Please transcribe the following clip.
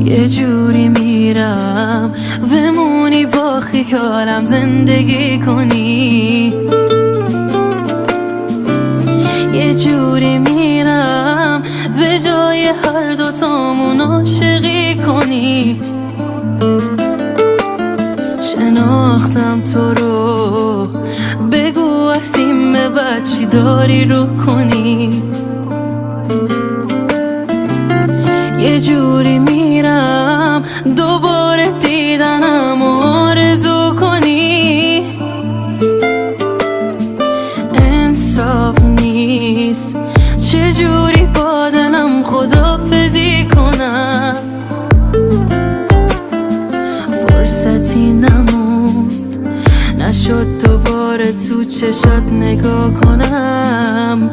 یه جوری میرم بمونی با خیالم زندگی کنی، یه جوری میرم به جای هر دوتامون عاشقی کنی. شناختم تو رو، بگو از این به بعد چی داری رو کنی. یه جوری میرم دوباره دیدنم آرزو کنی. انصاف نیست چجوری با دلم خداحافظی کنم. فرصتی نموند نشد دوباره تو چشات نگاه کنم.